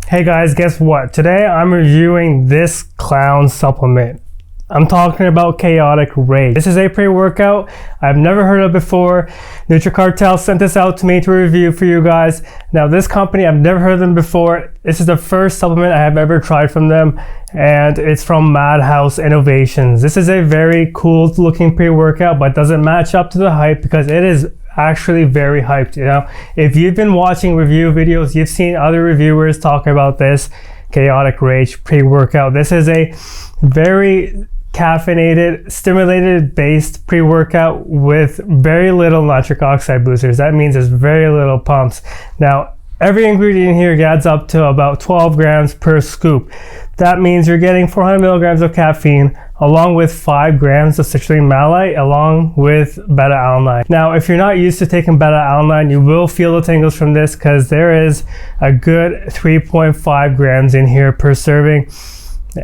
Hey guys, guess what? Today I'm reviewing this clown supplement. I'm talking about Chaotic Rage. This is a pre-workout I've never heard of before. Nutri-Cartel sent this out to me to review for you guys. Now this company, I've never heard of them before. This is the first supplement I have ever tried from them, and it's from Madhouse Innovations. This is a very cool looking pre-workout, but doesn't match up to the hype because it is actually very hyped. You know, if you've been watching review videos, you've seen other reviewers talk about this Chaotic Rage pre-workout. This is a very caffeinated, stimulated based pre-workout with very little nitric oxide boosters. That means there's very little pumps. Now, every ingredient here adds up to about 12 grams per scoop. That means you're getting 400 milligrams of caffeine along with 5 grams of citrulline malate along with beta-alanine. Now, if you're not used to taking beta-alanine, you will feel the tingles from this because there is a good 3.5 grams in here per serving.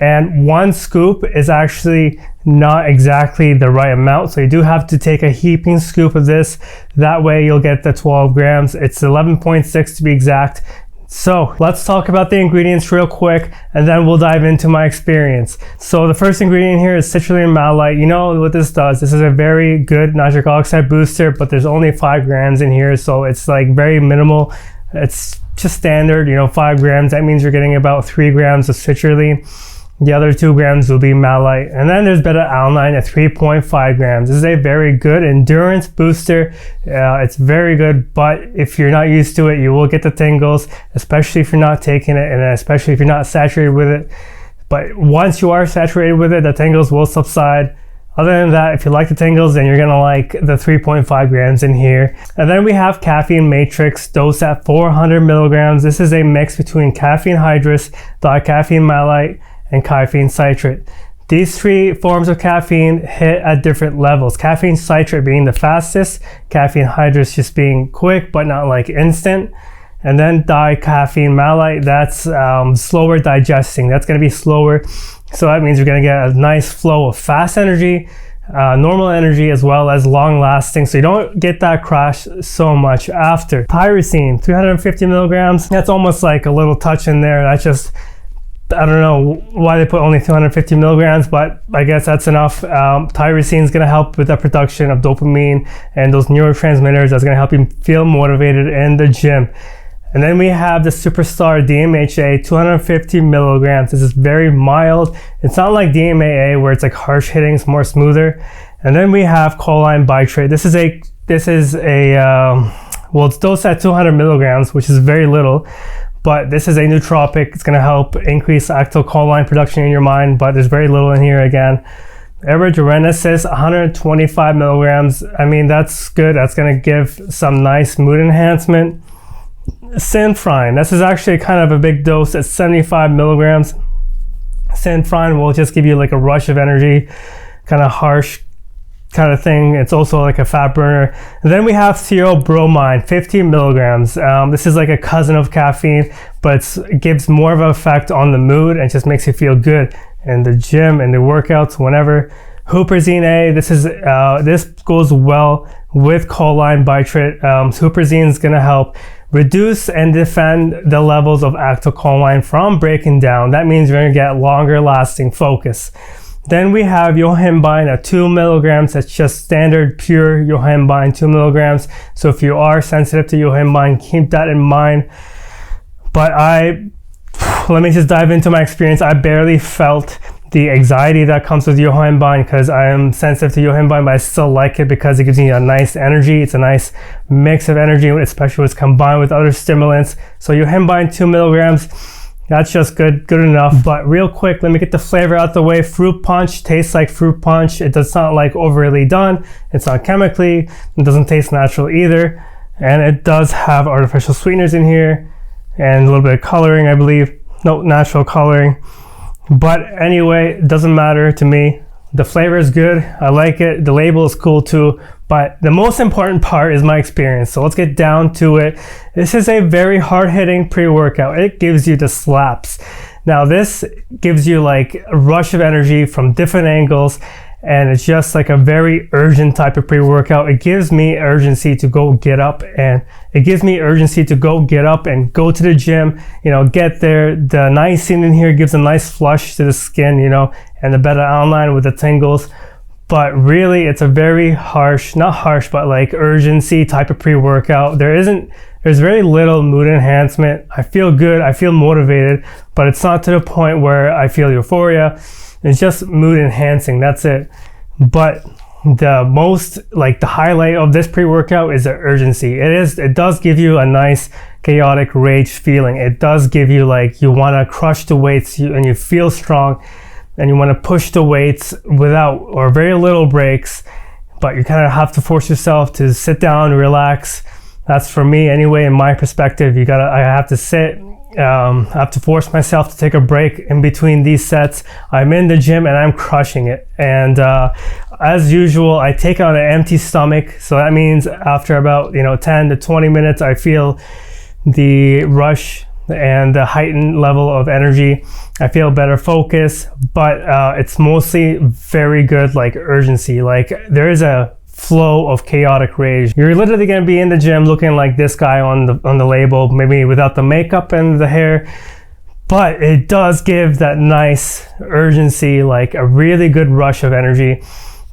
And one scoop is actually not exactly the right amount, so you do have to take a heaping scoop of this. That way you'll get the 12 grams. It's 11.6 to be exact. So let's talk about the ingredients real quick, and then we'll dive into my experience. So the first ingredient here is citrulline malate. You know what this does. This is a very good nitric oxide booster, but there's only 5 grams in here, so it's like very minimal. It's just standard, you know, 5 grams. That means you're getting about 3 grams of citrulline. The other 2 grams will be malate. And then there's beta-alanine at 3.5 grams. This is a very good endurance booster. It's very good, but if you're not used to it, you will get the tingles, especially if you're not taking it, and especially if you're not saturated with it. But once you are saturated with it, the tingles will subside. Other than that, if you like the tingles, then you're gonna like the 3.5 grams in here. And then we have Caffeine Matrix, dosed at 400 milligrams. This is a mix between caffeine hydrous, dicaffeine malate, and caffeine citrate. These 3 forms of caffeine hit at different levels. Caffeine citrate being the fastest, caffeine hydrous just being quick but not like instant, and then dicaffeine malate, that's slower digesting. That's going to be slower, so that means you're going to get a nice flow of fast energy, normal energy, as well as long lasting, so you don't get that crash so much after. Tyrosine, 350 milligrams. That's almost like a little touch in there. That's just, I don't know why they put only 250 milligrams, but I guess that's enough. Tyrosine is going to help with the production of dopamine and those neurotransmitters. That's going to help you feel motivated in the gym. And then we have the Superstar DMHA, 250 milligrams. This is very mild. It's not like DMAA where it's like harsh hitting, it's more smoother. And then we have choline bitrate. This is a well, it's dosed at 200 milligrams, which is very little. But this is a nootropic. It's going to help increase acetylcholine production in your mind, but there's very little in here again. Erigenesis, 125 milligrams. I mean, that's good. That's going to give some nice mood enhancement. Synfrine, this is actually kind of a big dose at 75 milligrams. Synfrine will just give you like a rush of energy, kind of harsh kind of thing. It's also like a fat burner. And then we have theobromine, 50 milligrams. This is like a cousin of caffeine, but it gives more of an effect on the mood and just makes you feel good in the gym and the workouts, whenever. Huperzine A, this goes well with choline bitrate. Huperzine is going to help reduce and defend the levels of acetylcholine from breaking down. That means you're going to get longer lasting focus. Then we have yohimbine at 2 milligrams. That's just standard pure yohimbine, 2 milligrams. So if you are sensitive to yohimbine, keep that in mind. But let me just dive into my experience. I barely felt the anxiety that comes with yohimbine because I am sensitive to yohimbine, but I still like it because it gives me a nice energy. It's a nice mix of energy, especially when it's combined with other stimulants. So yohimbine, 2 milligrams. That's just good enough. But real quick, let me get the flavor out the way. Fruit punch tastes like fruit punch. It does not like overly done. It's not chemically. It doesn't taste natural either. And it does have artificial sweeteners in here and a little bit of coloring, I believe. No, natural coloring. But anyway, it doesn't matter to me. The flavor is good. I like it. The label is cool too. But the most important part is my experience. So let's get down to it. This is a very hard-hitting pre-workout. It gives you the slaps. Now this gives you like a rush of energy from different angles. and it's just like a very urgent type of pre-workout. It gives me urgency to go get up, and it gives me urgency to go get up and go to the gym, you know, get there. The niacin in here gives a nice flush to the skin, you know, and the beta alanine with the tingles. But really, it's a very harsh, not harsh, but like urgency type of pre-workout. There's very little mood enhancement. I feel good, I feel motivated, but it's not to the point where I feel euphoria. It's just mood enhancing, that's it. But the most, like the highlight of this pre-workout is the urgency. It does give you a nice chaotic rage feeling. It does give you like, you wanna crush the weights and you feel strong, and you want to push the weights without or very little breaks, but you kind of have to force yourself to sit down, relax. That's for me anyway, in my perspective. I have to sit, I have to force myself to take a break in between these sets. I'm in the gym and I'm crushing it. And as usual, I take it on an empty stomach. So that means after about 10 to 20 minutes, I feel the rush and the heightened level of energy. I feel better focus, but it's mostly very good like urgency. Like there is a flow of chaotic rage. You're literally gonna be in the gym looking like this guy on the label, maybe without the makeup and the hair, but it does give that nice urgency, like a really good rush of energy,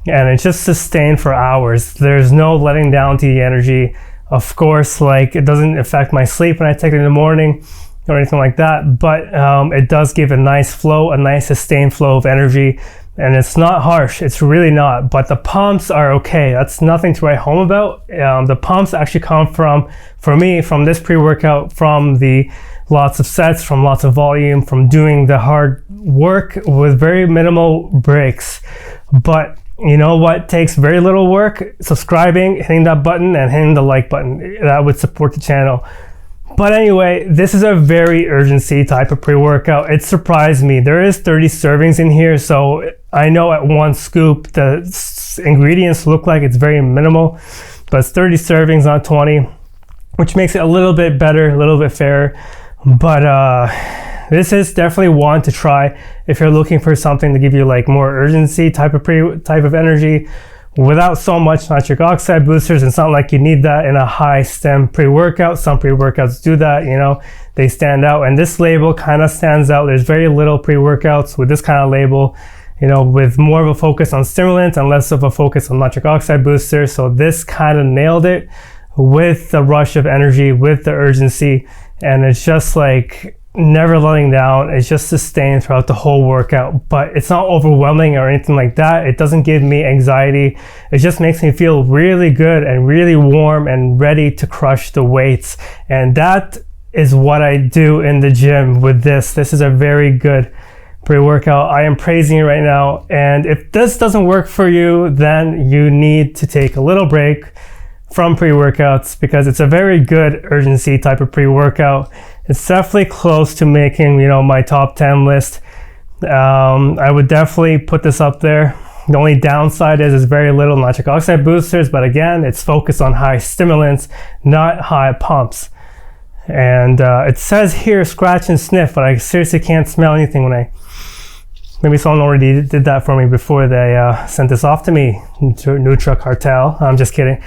and it's just sustained for hours. There's no letting down to the energy. Of course, like it doesn't affect my sleep when I take it in the morning or anything like that, but it does give a nice flow, a nice sustained flow of energy, and it's not harsh. It's really not. But the pumps are okay. That's nothing to write home about. The pumps actually come for me, from this pre-workout, from the lots of sets, from lots of volume, from doing the hard work with very minimal breaks. But you know what takes very little work? Subscribing, hitting that button, and hitting the like button. That would support the channel. But anyway, this is a very urgency type of pre-workout. It surprised me. There is 30 servings in here, so I know at one scoop the ingredients look like it's very minimal, but it's 30 servings, not 20, which makes it a little bit better, a little bit fairer. But this is definitely one to try if you're looking for something to give you like more urgency type of energy without so much nitric oxide boosters. It's not like you need that in a high stim pre-workout. Some pre-workouts do that, they stand out, and this label kind of stands out. There's very little pre-workouts with this kind of label, with more of a focus on stimulants and less of a focus on nitric oxide boosters. So this kind of nailed it with the rush of energy, with the urgency, and it's just like never letting down. It's just sustained throughout the whole workout, but it's not overwhelming or anything like that. It doesn't give me anxiety. It just makes me feel really good and really warm and ready to crush the weights. And that is what I do in the gym with this. This is a very good pre-workout. I am praising it right now. And if this doesn't work for you, then you need to take a little break from pre-workouts, because it's a very good urgency type of pre-workout. It's definitely close to making, my top 10 list. I would definitely put this up there. The only downside is very little nitric oxide boosters, but again, it's focused on high stimulants, not high pumps. And it says here scratch and sniff, but I seriously can't smell anything when maybe someone already did that for me before they sent this off to me, Intra-Cartel. I'm just kidding.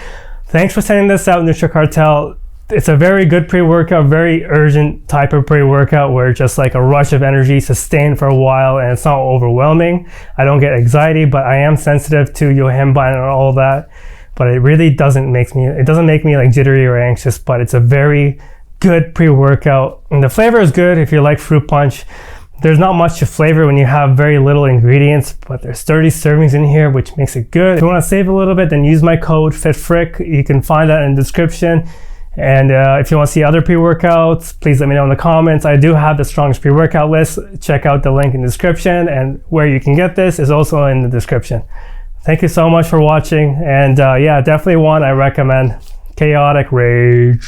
Thanks for sending this out, Intra-Cartel. It's a very good pre-workout, very urgent type of pre-workout where it's just like a rush of energy sustained for a while, and it's not overwhelming. I don't get anxiety, but I am sensitive to yohimbine and all that. But it really doesn't make me like jittery or anxious, but it's a very good pre-workout. And the flavor is good if you like fruit punch. There's not much to flavor when you have very little ingredients, but there's 30 servings in here, which makes it good. If you want to save a little bit, then use my code FitFrek. You can find that in the description. And if you want to see other pre-workouts, please let me know in the comments. I do have the strongest pre-workout list. Check out the link in the description, and where you can get this is also in the description. Thank you so much for watching. And yeah, definitely one I recommend. Chaotic Rage.